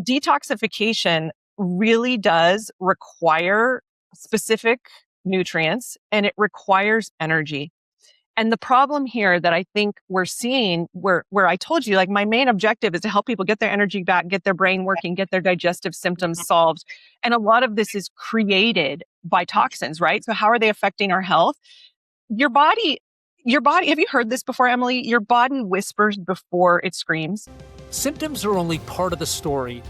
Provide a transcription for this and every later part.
detoxification really does require specific nutrients and it requires energy. And the problem here that I think we're seeing where I told you, like my main objective is to help people get their energy back, get their brain working, get their digestive symptoms solved. And a lot of this is created by toxins, right? So how are they affecting our health? Your body, have you heard this before, Emily? Your body whispers before it screams. Symptoms are only part of the story.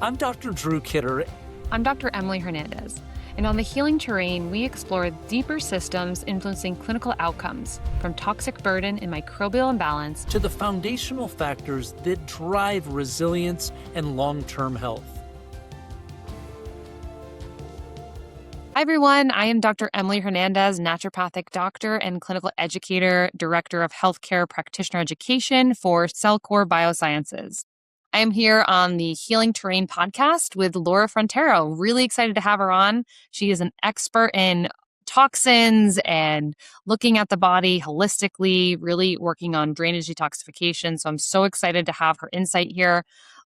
I'm Dr. Drew Kidder. I'm Dr. Emily Hernandez. And on The Healing Terrain, we explore deeper systems influencing clinical outcomes, from toxic burden and microbial imbalance to the foundational factors that drive resilience and long-term health. Hi, everyone. I am Dr. Emily Hernandez, naturopathic doctor and clinical educator, director of healthcare practitioner education for Cellcore Biosciences. I am here on the Healing Terrain podcast with Laura Frontiero. Really excited to have her on. She is an expert in toxins and looking at the body holistically, really working on drainage detoxification. So I'm so excited to have her insight here.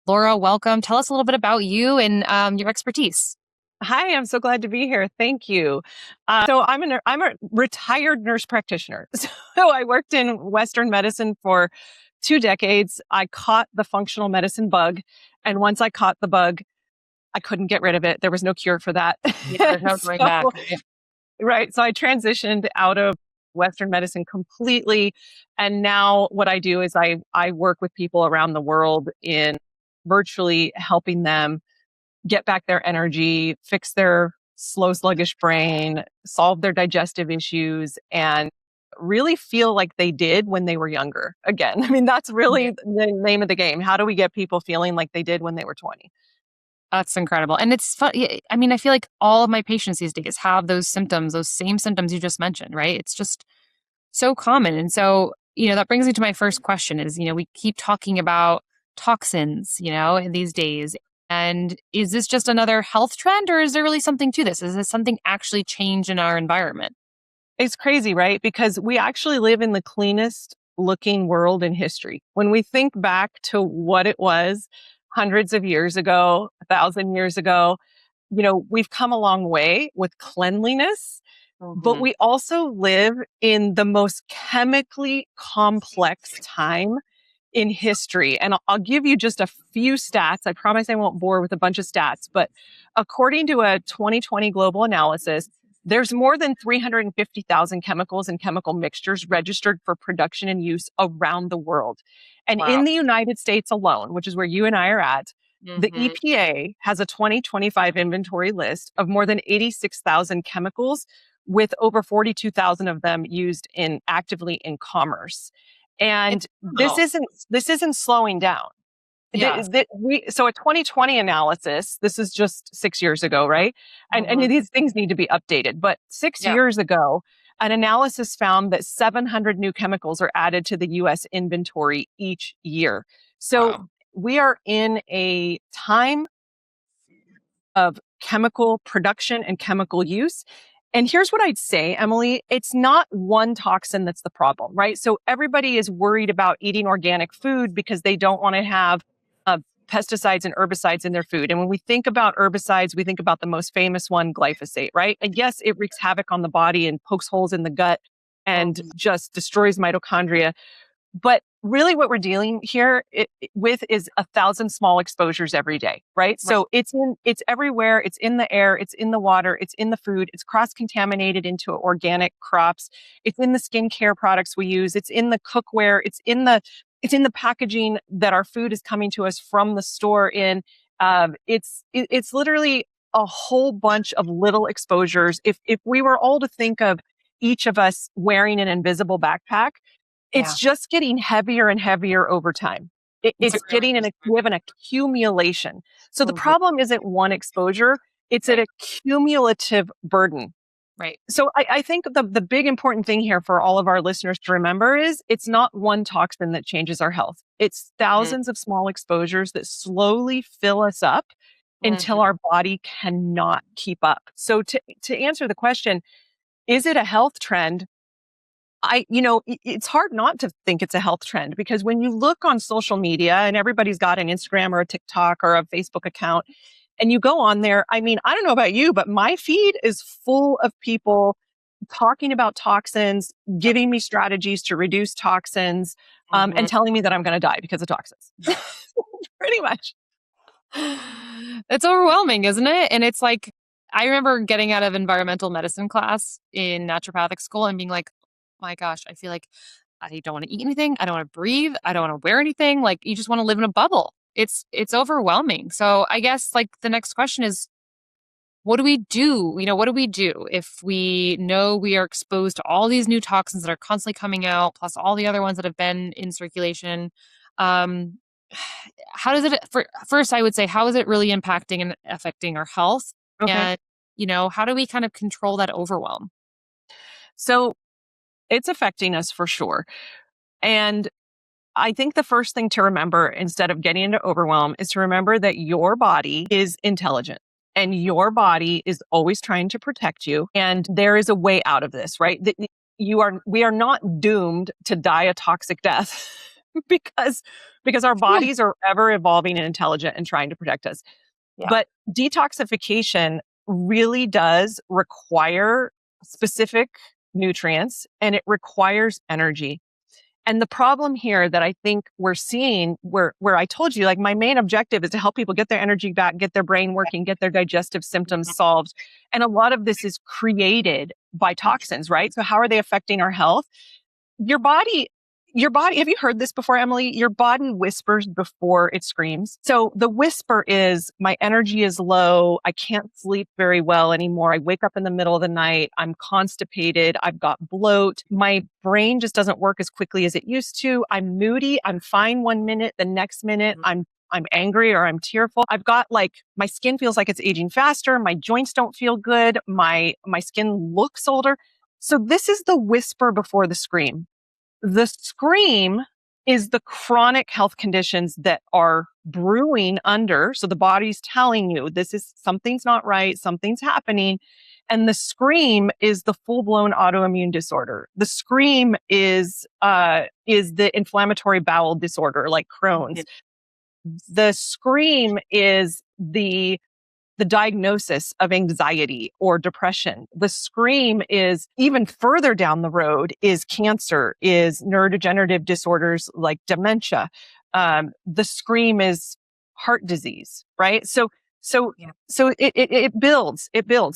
Laura, welcome. Tell us a little bit about you and your expertise. Hi, I'm so glad to be here. Thank you. So I'm a retired nurse practitioner. So I worked in Western medicine for 2 decades. I caught the functional medicine bug. And once I caught the bug, I couldn't get rid of it. There was no cure for that. Yeah, there's no going back. Right. So I transitioned out of Western medicine completely. And now what I do is I work with people around the world in virtually helping them get back their energy, fix their slow, sluggish brain, solve their digestive issues, and really feel like they did when they were younger. Again, I mean, that's really the name of the game. How do we get people feeling like they did when they were 20? That's incredible. And it's fun. I mean, I feel like all of my patients these days have those symptoms, those same symptoms you just mentioned, right? It's just so common. And so, that brings me to my first question is, we keep talking about toxins, these days. And is this just another health trend or is there really something to this? Is this something actually changed in our environment? It's crazy, right? Because we actually live in the cleanest looking world in history. When we think back to what it was hundreds of years ago, 1,000 years ago, we've come a long way with cleanliness, but we also live in the most chemically complex time in history. And I'll give you just a few stats. I promise I won't bore with a bunch of stats, but according to a 2020 global analysis, there's more than 350,000 chemicals and chemical mixtures registered for production and use around the world. And in the United States alone, which is where you and I are at, the EPA has a 2025 inventory list of more than 86,000 chemicals, with over 42,000 of them used actively in commerce. And this isn't slowing down. Yes. So a 2020 analysis, this is just 6 years ago, right? And these things need to be updated. But 6 years ago, an analysis found that 700 new chemicals are added to the U.S. inventory each year. So we are in a time of chemical production and chemical use. And here's what I'd say, Emily, it's not one toxin that's the problem, right? So everybody is worried about eating organic food because they don't want to have pesticides and herbicides in their food. And when we think about herbicides, we think about the most famous one, glyphosate, right? And yes, it wreaks havoc on the body and pokes holes in the gut and just destroys mitochondria. But really what we're dealing here with is 1,000 small exposures every day, right? So it's everywhere. It's in the air. It's in the water. It's in the food. It's cross-contaminated into organic crops. It's in the skincare products we use. It's in the cookware. It's in the packaging that our food is coming to us from the store in. It's literally a whole bunch of little exposures. If we were all to think of each of us wearing an invisible backpack, it's just getting heavier and heavier over time. We have an accumulation. So the problem isn't one exposure, it's an accumulative burden. Right. So I think the big important thing here for all of our listeners to remember is it's not one toxin that changes our health. It's thousands of small exposures that slowly fill us up until our body cannot keep up. So to answer the question, is it a health trend? it's hard not to think it's a health trend, because when you look on social media and everybody's got an Instagram or a TikTok or a Facebook account and you go on there, I mean, I don't know about you, but my feed is full of people talking about toxins, giving me strategies to reduce toxins, and telling me that I'm going to die because of toxins. Pretty much. It's overwhelming, isn't it? And it's like, I remember getting out of environmental medicine class in naturopathic school and being like, my gosh, I feel like I don't want to eat anything. I don't want to breathe. I don't want to wear anything. Like, you just want to live in a bubble. It's overwhelming. So I guess like the next question is, what do we do? What do we do if we know we are exposed to all these new toxins that are constantly coming out, plus all the other ones that have been in circulation? How does it, first, I would say, how is it really impacting and affecting our health? Okay. And, how do we kind of control that overwhelm? So it's affecting us for sure. And I think the first thing to remember, instead of getting into overwhelm, is to remember that your body is intelligent and your body is always trying to protect you. And there is a way out of this, right? That we are not doomed to die a toxic death because our bodies are ever evolving and intelligent and trying to protect us. Yeah. But detoxification really does require specific nutrients, and it requires energy. And the problem here that I think we're seeing, where I told you, like, my main objective is to help people get their energy back, get their brain working, get their digestive symptoms solved. And a lot of this is created by toxins, right? So how are they affecting our health? Your body, have you heard this before, Emily? Your body whispers before it screams. So the whisper is, my energy is low. I can't sleep very well anymore. I wake up in the middle of the night. I'm constipated. I've got bloat. My brain just doesn't work as quickly as it used to. I'm moody. I'm fine 1 minute. The next minute, I'm angry or I'm tearful. I've got, like, my skin feels like it's aging faster. My joints don't feel good. My skin looks older. So this is the whisper before the scream. The scream is the chronic health conditions that are brewing under. So the body's telling you something's not right, something's happening. And the scream is the full-blown autoimmune disorder. The scream is the inflammatory bowel disorder, like Crohn's. The scream is the diagnosis of anxiety or depression. The scream is, even further down the road, is cancer, is neurodegenerative disorders like dementia. The scream is heart disease, right? So it builds.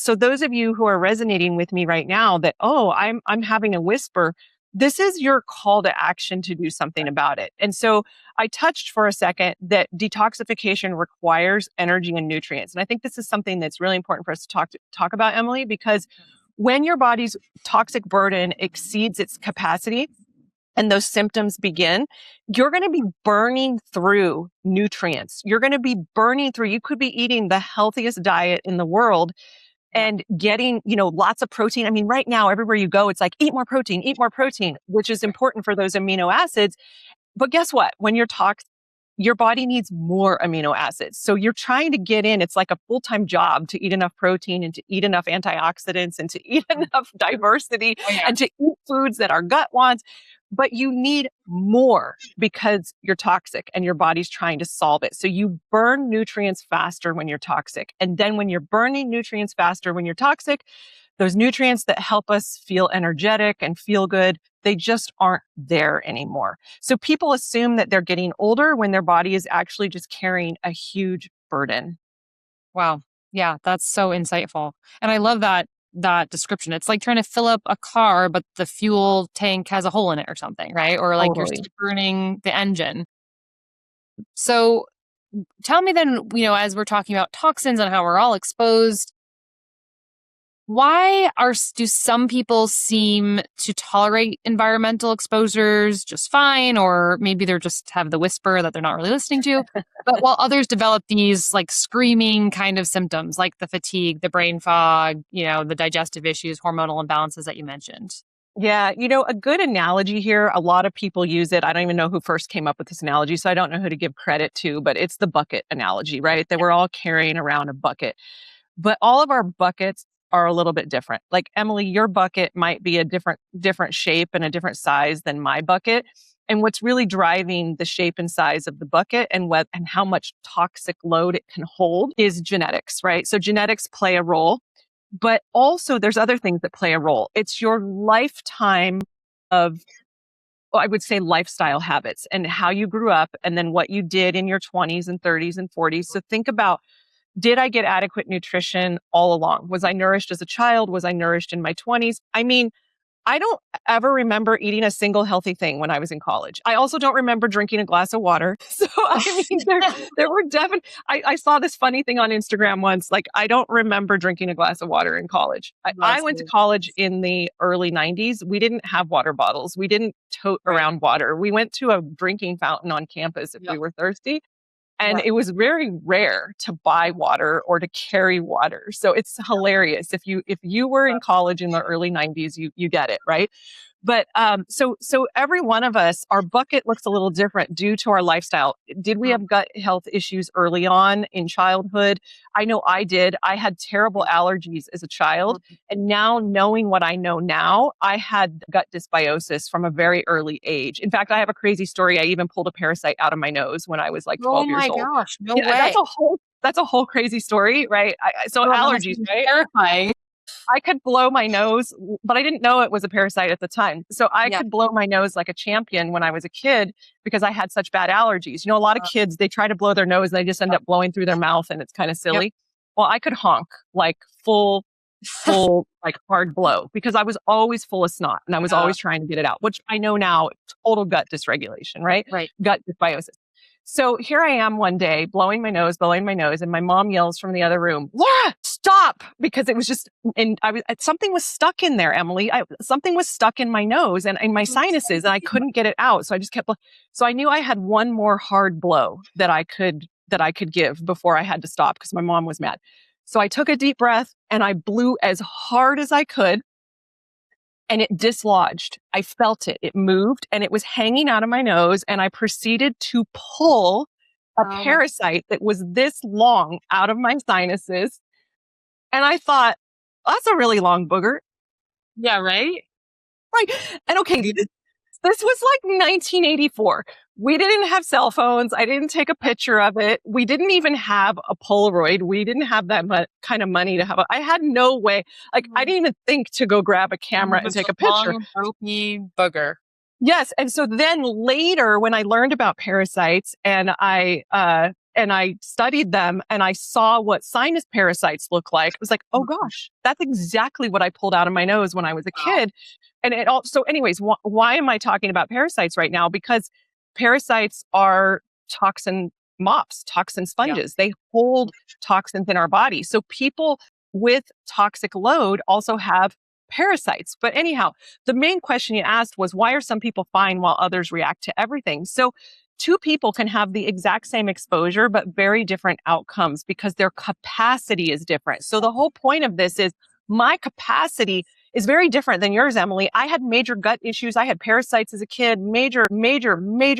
So those of you who are resonating with me right now that, I'm having a whisper, this is your call to action to do something about it. And so I touched for a second that detoxification requires energy and nutrients. And I think this is something that's really important for us to talk about, Emily, because when your body's toxic burden exceeds its capacity and those symptoms begin, you're going to be burning through nutrients. You're going to be burning through, you could be eating the healthiest diet in the world and getting, lots of protein. I mean, right now, everywhere you go, it's like, eat more protein, which is important for those amino acids. But guess what? When you're toxic, your body needs more amino acids. So you're trying to get in, it's like a full-time job to eat enough protein and to eat enough antioxidants and to eat enough diversity and to eat foods that our gut wants. But you need more because you're toxic and your body's trying to solve it. So you burn nutrients faster when you're toxic. And then when you're burning nutrients faster when you're toxic, those nutrients that help us feel energetic and feel good, they just aren't there anymore. So people assume that they're getting older when their body is actually just carrying a huge burden. Wow. Yeah, that's so insightful. And I love that description. It's like trying to fill up a car, but the fuel tank has a hole in it or something, right? Or like You're still burning the engine. So tell me then, as we're talking about toxins and how we're all exposed, why do some people seem to tolerate environmental exposures just fine, or maybe they're just have the whisper that they're not really listening to, but while others develop these like screaming kind of symptoms like the fatigue, the brain fog, the digestive issues, hormonal imbalances that you mentioned? Yeah, a good analogy here, a lot of people use it. I don't even know who first came up with this analogy, so I don't know who to give credit to, but it's the bucket analogy, right? That we're all carrying around a bucket. But all of our buckets are a little bit different. Like Emily, your bucket might be a different shape and a different size than my bucket. And what's really driving the shape and size of the bucket and how much toxic load it can hold is genetics, right? So genetics play a role, but also there's other things that play a role. It's your lifetime of, I would say, lifestyle habits and how you grew up and then what you did in your 20s and 30s and 40s. So think about, did I get adequate nutrition all along? Was I nourished as a child? Was I nourished in my 20s? I mean, I don't ever remember eating a single healthy thing when I was in college. I also don't remember drinking a glass of water. So, I mean, there were definitely, I saw this funny thing on Instagram once, like, I don't remember drinking a glass of water in college. I went to college in the early 90s. We didn't have water bottles. We didn't tote around water. We went to a drinking fountain on campus if we were thirsty. And it was very rare to buy water or to carry water. So it's hilarious. If you were in college in the early 90s, you get it, right? But so every one of us, our bucket looks a little different due to our lifestyle. Did we have gut health issues early on in childhood? I know I did. I had terrible allergies as a child. And now knowing what I know now, I had gut dysbiosis from a very early age. In fact, I have a crazy story. I even pulled a parasite out of my nose when I was like 12 years old. Oh my gosh, no Yeah, way. that's a whole crazy story, right? So allergies, right? Terrifying. I could blow my nose, but I didn't know it was a parasite at the time. So I could blow my nose like a champion when I was a kid because I had such bad allergies. You know, a lot of kids, they try to blow their nose and they just end up blowing through their mouth and it's kind of silly. Well, I could honk like full like hard blow because I was always full of snot and I was always trying to get it out, which I know now, total gut dysregulation, right? Gut dysbiosis. So here I am one day blowing my nose, and my mom yells from the other room, "Laura, stop!" Because it was just, and something was stuck in there, Emily. Something was stuck in my nose and in my sinuses, and I couldn't get it out. So I just kept. So I knew I had one more hard blow that I could give before I had to stop because my mom was mad. So I took a deep breath and I blew as hard as I could. And it dislodged. I felt it. It moved and it was hanging out of my nose. And I proceeded to pull a parasite that was this long out of my sinuses. And I thought, that's a really long booger. Yeah, right? Right. And okay, this was like 1984. We didn't have cell phones. I didn't take a picture of it. We didn't even have a Polaroid. We didn't have that kind of money to have I had no way. Like, I didn't even think to go grab a camera and take a picture. Long, ropey booger. Yes. And so then later when I learned about parasites and I studied them and I saw what sinus parasites look like, I was like, oh gosh, that's exactly what I pulled out of my nose when I was a kid. And it all, so anyways, why am I talking about parasites right now? Because parasites are toxin mops, toxin sponges. They hold toxins in our body. So people with toxic load also have parasites. But anyhow, the main question you asked was, why are some people fine while others react to everything? So two people can have the exact same exposure, but very different outcomes because their capacity is different. So the whole point of this is my capacity is very different than yours, Emily. I had major gut issues. I had parasites as a kid, major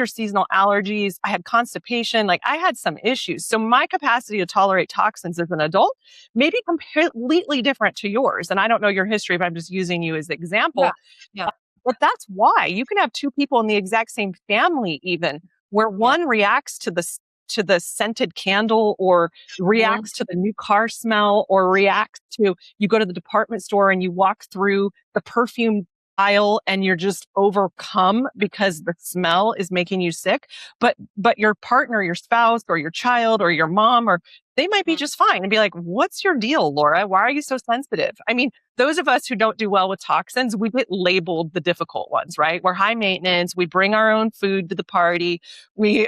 seasonal allergies. I had constipation. Like, I had some issues. So my capacity to tolerate toxins as an adult may be completely different to yours. And I don't know your history, but I'm just using you as an example. Yeah. But that's why you can have two people in the exact same family, even where one reacts to the scented candle or reacts to the new car smell or reacts to, you go to the department store and you walk through the perfume aisle and you're just overcome because the smell is making you sick. But your partner, your spouse or your child or your mom, or they might be just fine and be like, what's your deal, Laura? Why are you so sensitive? I mean, those of us who don't do well with toxins, we get labeled the difficult ones, right? We're high maintenance. We bring our own food to the party. We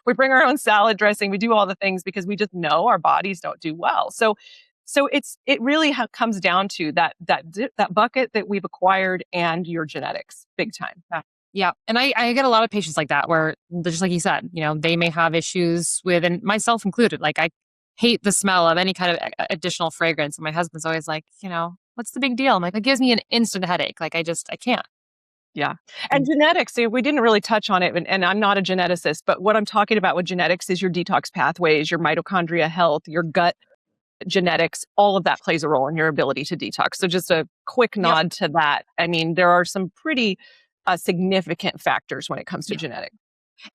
bring our own salad dressing. We do all the things because we just know our bodies don't do well. So it really comes down to that bucket that we've acquired and your genetics, big time. Yeah. And I get a lot of patients like that where, just like you said, they may have issues with, and myself included, like I hate the smell of any kind of additional fragrance. And my husband's always like, what's the big deal? I'm like, it gives me an instant headache. Like I can't. Yeah. And genetics, we didn't really touch on it, and I'm not a geneticist, but what I'm talking about with genetics is your detox pathways, your mitochondria health, your gut genetics, all of that plays a role in your ability to detox. So just a quick nod to that. I mean, there are some pretty significant factors when it comes to genetics.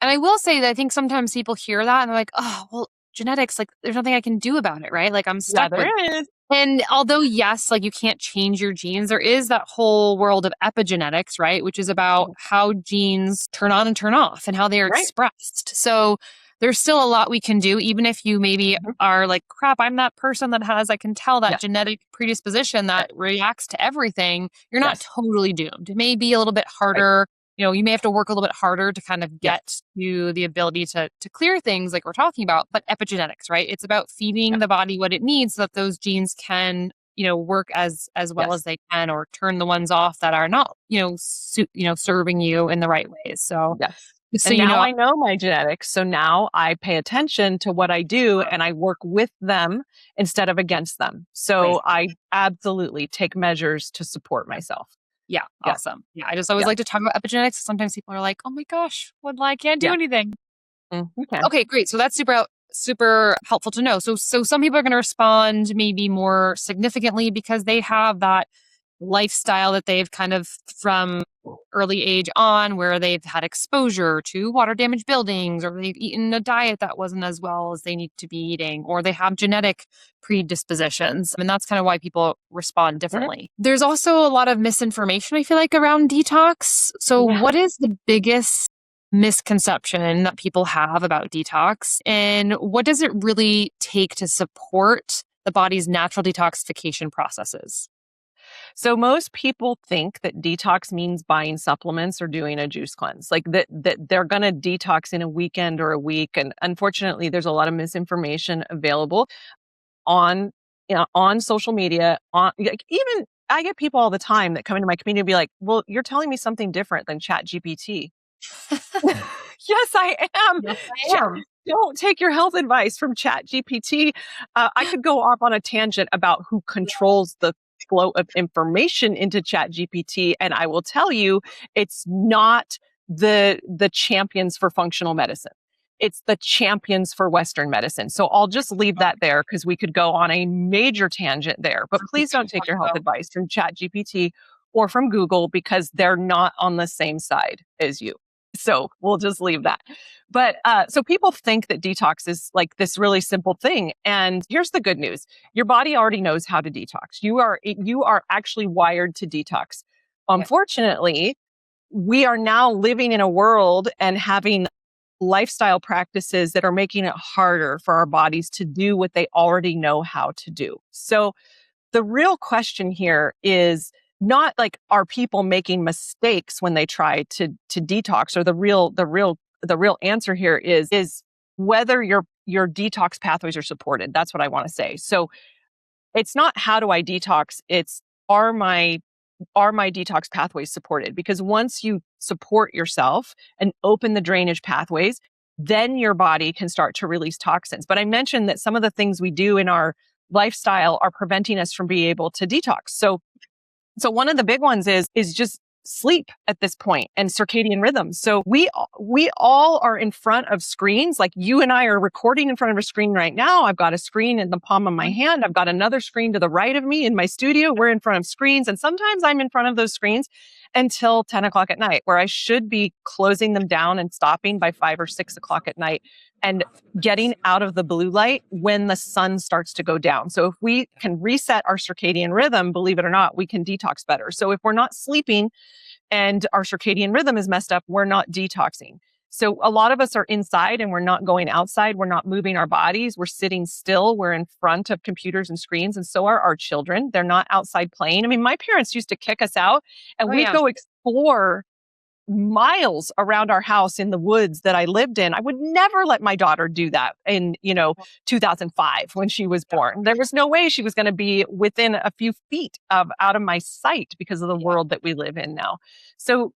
And I will say that I think sometimes people hear that and they're like, oh, well, genetics, like there's nothing I can do about it, right? Like I'm Yeah, stuck with there is. And although, yes, like you can't change your genes, there is that whole world of epigenetics, right? Which is about how genes turn on and turn off and how they are Right. expressed. So there's still a lot we can do, even if you maybe are like, crap, I'm that person that has, I can tell that genetic predisposition that reacts to everything. You're not totally doomed. It may be a little bit harder. You know, you may have to work a little bit harder to kind of get to the ability to clear things like we're talking about, but epigenetics, right? It's about feeding the body what it needs so that those genes can, you know, work as well as they can, or turn the ones off that are not, serving you in the right ways. So, so and you now know, I know my genetics. So now I pay attention to what I do and I work with them instead of against them. So I absolutely take measures to support myself. Yeah. Awesome. Yeah. I just always like to talk about epigenetics. Sometimes people are like, oh my gosh, I can't do anything. Okay, great. So that's super helpful to know. So some people are going to respond maybe more significantly because they have that lifestyle that they've kind of from early age on, where they've had exposure to water damaged buildings, or they've eaten a diet that wasn't as well as they need to be eating, or they have genetic predispositions. I mean, that's kind of why people respond differently. There's also a lot of misinformation, I feel like, around detox. So what is the biggest misconception that people have about detox, and what does it really take to support the body's natural detoxification processes? So most people think that detox means buying supplements or doing a juice cleanse, like that they're going to detox in a weekend or a week. And unfortunately, there's a lot of misinformation available on social media. Like, even I get people all the time that come into my community and be like, "Well, you're telling me something different than Chat GPT." Yes, I am. Yes, I am. Don't take your health advice from Chat GPT. I could go off on a tangent about who controls the flow of information into Chat GPT, and I will tell you, it's not the champions for functional medicine. It's the champions for Western medicine. So I'll just leave that there because we could go on a major tangent there. But please don't take your health advice from Chat GPT or from Google, because they're not on the same side as you. So we'll just leave that. But so people think that detox is like this really simple thing. And here's the good news. Your body already knows how to detox. You are actually wired to detox. Unfortunately, we are now living in a world and having lifestyle practices that are making it harder for our bodies to do what they already know how to do. So the real question here is not like, are people making mistakes when they try to detox, or the real answer here is whether your detox pathways are supported. That's what I want to say. So it's not how do I detox, it's are my detox pathways supported? Because once you support yourself and open the drainage pathways, then your body can start to release toxins. But I mentioned that some of the things we do in our lifestyle are preventing us from being able to detox. So one of the big ones is just sleep at this point, and circadian rhythms. So we all are in front of screens. Like you and I are recording in front of a screen right now. I've got a screen in the palm of my hand. I've got another screen to the right of me in my studio. We're in front of screens. And sometimes I'm in front of those screens until 10 o'clock at night, where I should be closing them down and stopping by 5 or 6 o'clock at night and getting out of the blue light when the sun starts to go down. So if we can reset our circadian rhythm, believe it or not, we can detox better. So if we're not sleeping and our circadian rhythm is messed up, we're not detoxing. So a lot of us are inside and we're not going outside. We're not moving our bodies. We're sitting still. We're in front of computers and screens. And so are our children. They're not outside playing. I mean, my parents used to kick us out and we'd go explore miles around our house in the woods that I lived in. I would never let my daughter do that in, 2005 when she was born. There was no way she was going to be within a few feet out of my sight because of the world that we live in now. So,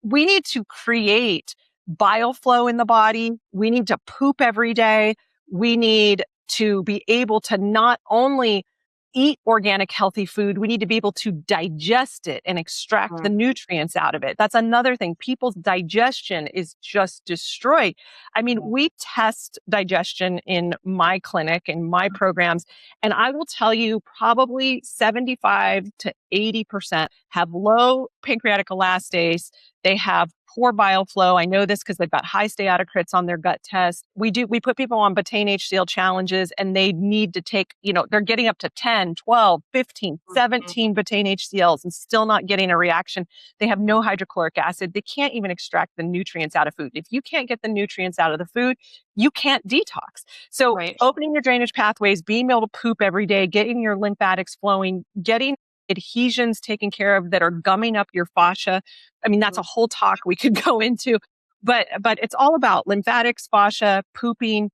we need to create bile flow in the body. We need to poop every day. We need to be able to not only eat organic, healthy food, we need to be able to digest it and extract the nutrients out of it. That's another thing. People's digestion is just destroyed. I mean, we test digestion in my clinic, in my programs, and I will tell you probably 75 to 80% have low pancreatic elastase. They have poor bile flow. I know this because they've got high steatocrits on their gut test. We put people on betaine HCl challenges, and they need to take, they're getting up to 10, 12, 15, 17 betaine HCLs and still not getting a reaction. They have no hydrochloric acid. They can't even extract the nutrients out of food. If you can't get the nutrients out of the food, you can't detox. So opening your drainage pathways, being able to poop every day, getting your lymphatics flowing, getting adhesions taken care of that are gumming up your fascia. I mean, that's a whole talk we could go into, but it's all about lymphatics, fascia, pooping.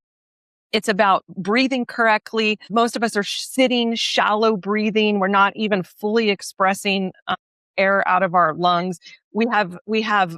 It's about breathing correctly. Most of us are sitting, shallow breathing. We're not even fully expressing air out of our lungs. We have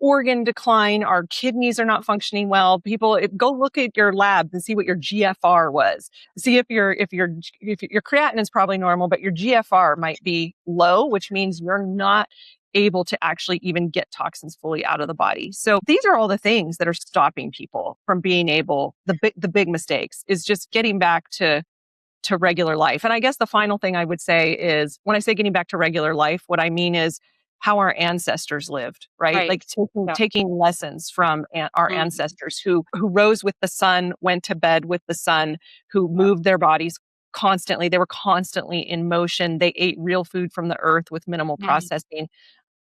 organ decline. Our kidneys are not functioning well. People, go look at your lab and see what your GFR was. See if your creatinine is probably normal, but your GFR might be low, which means you're not able to actually even get toxins fully out of the body. So these are all the things that are stopping people from being able, the big mistakes is just getting back to regular life. And I guess the final thing I would say is, when I say getting back to regular life, what I mean is how our ancestors lived, right? Like taking lessons from our ancestors who rose with the sun, went to bed with the sun, who moved their bodies constantly. They were constantly in motion. They ate real food from the earth with minimal processing.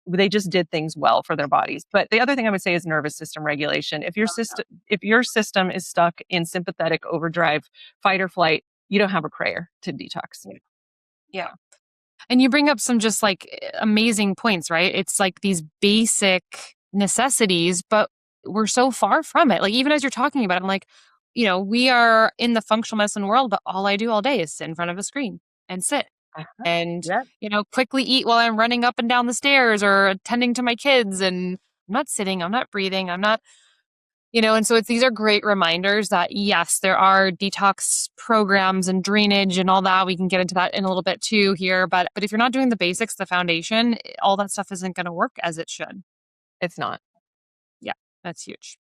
They just did things well for their bodies. But the other thing I would say is nervous system regulation. If your system is stuck in sympathetic overdrive, fight or flight, you don't have a prayer to detox. Yeah. And you bring up some just like amazing points, right? It's like these basic necessities, but we're so far from it. Like, even as you're talking about it, I'm like, we are in the functional medicine world, but all I do all day is sit in front of a screen and sit. And, quickly eat while I'm running up and down the stairs or attending to my kids. And I'm not sitting, I'm not breathing, I'm not, and so these are great reminders that yes, there are detox programs and drainage and all that. We can get into that in a little bit too here. But if you're not doing the basics, the foundation, all that stuff isn't going to work as it should. It's not. Yeah, that's huge.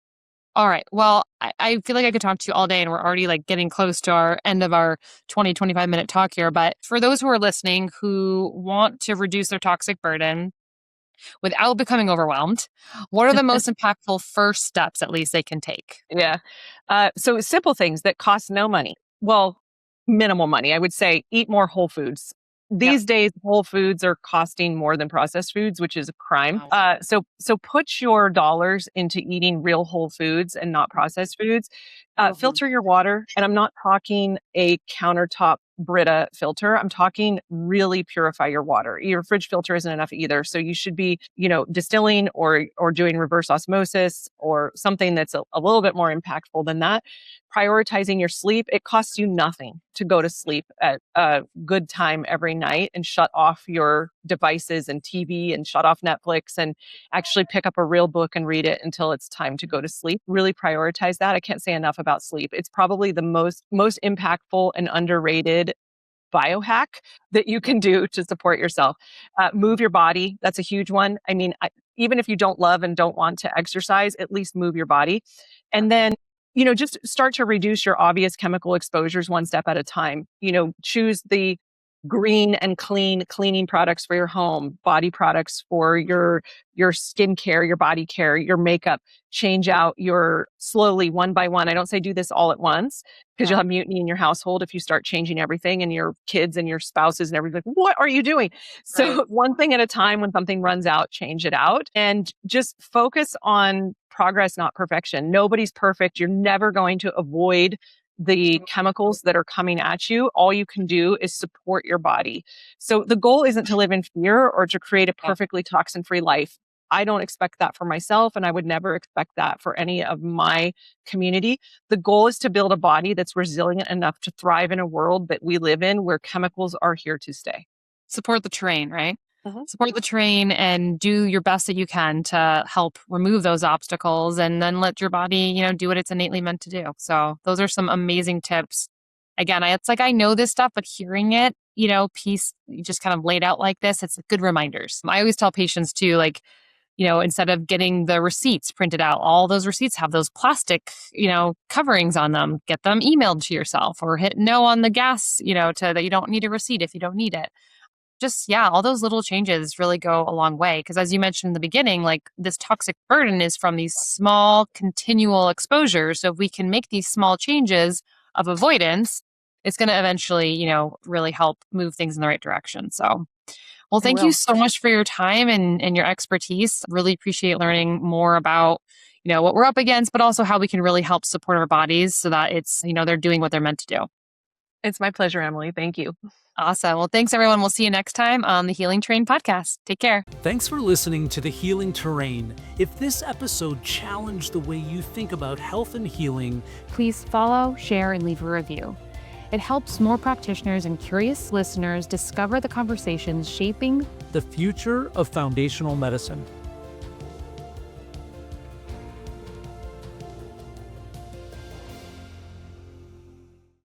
All right. Well, I feel like I could talk to you all day, and we're already like getting close to our end of our 25 minute talk here. But for those who are listening who want to reduce their toxic burden without becoming overwhelmed, what are the most impactful first steps at least they can take? Yeah. So simple things that cost no money. Well, minimal money. I would say eat more whole foods. These days, whole foods are costing more than processed foods, which is a crime. So put your dollars into eating real whole foods and not processed foods. Filter your water. And I'm not talking a countertop Brita filter. I'm talking really purify your water. Your fridge filter isn't enough either. So you should be, distilling or doing reverse osmosis or something that's a little bit more impactful than that. Prioritizing your sleep. It costs you nothing to go to sleep at a good time every night and shut off your devices and TV and shut off Netflix and actually pick up a real book and read it until it's time to go to sleep. Really prioritize that. I can't say enough about sleep. It's probably the most impactful and underrated biohack that you can do to support yourself. Move your body. That's a huge one. I mean, even if you don't love and don't want to exercise, at least move your body. And then, just start to reduce your obvious chemical exposures one step at a time. Choose the green and clean cleaning products for your home, body products for your skincare, your body care, your makeup. Change out slowly one by one. I don't say do this all at once because you'll have mutiny in your household if you start changing everything, and your kids and your spouses and everything. What are you doing? So one thing at a time. When something runs out, change it out and just focus on progress, not perfection. Nobody's perfect. You're never going to avoid the chemicals that are coming at you. All you can do is support your body. So the goal isn't to live in fear or to create a perfectly toxin-free life. I don't expect that for myself, and I would never expect that for any of my community. The goal is to build a body that's resilient enough to thrive in a world that we live in where chemicals are here to stay. Support the train, right? Support the train and do your best that you can to help remove those obstacles, and then let your body, do what it's innately meant to do. So those are some amazing tips. again, it's like I know this stuff, but hearing it, piece just kind of laid out like this, it's good reminders. I always tell patients too, like, instead of getting the receipts printed out, all those receipts have those plastic, coverings on them. Get them emailed to yourself or hit no on the gas, that you don't need a receipt if you don't need it. Just, yeah, all those little changes really go a long way. Because as you mentioned in the beginning, like this toxic burden is from these small continual exposures. So if we can make these small changes of avoidance, it's going to eventually, really help move things in the right direction. So, well, thank you so much for your time and your expertise. Really appreciate learning more about, what we're up against, but also how we can really help support our bodies so that it's, they're doing what they're meant to do. It's my pleasure, Emily. Thank you. Awesome. Well, thanks, everyone. We'll see you next time on the Healing Terrain podcast. Take care. Thanks for listening to The Healing Terrain. If this episode challenged the way you think about health and healing, please follow, share, and leave a review. It helps more practitioners and curious listeners discover the conversations shaping the future of foundational medicine.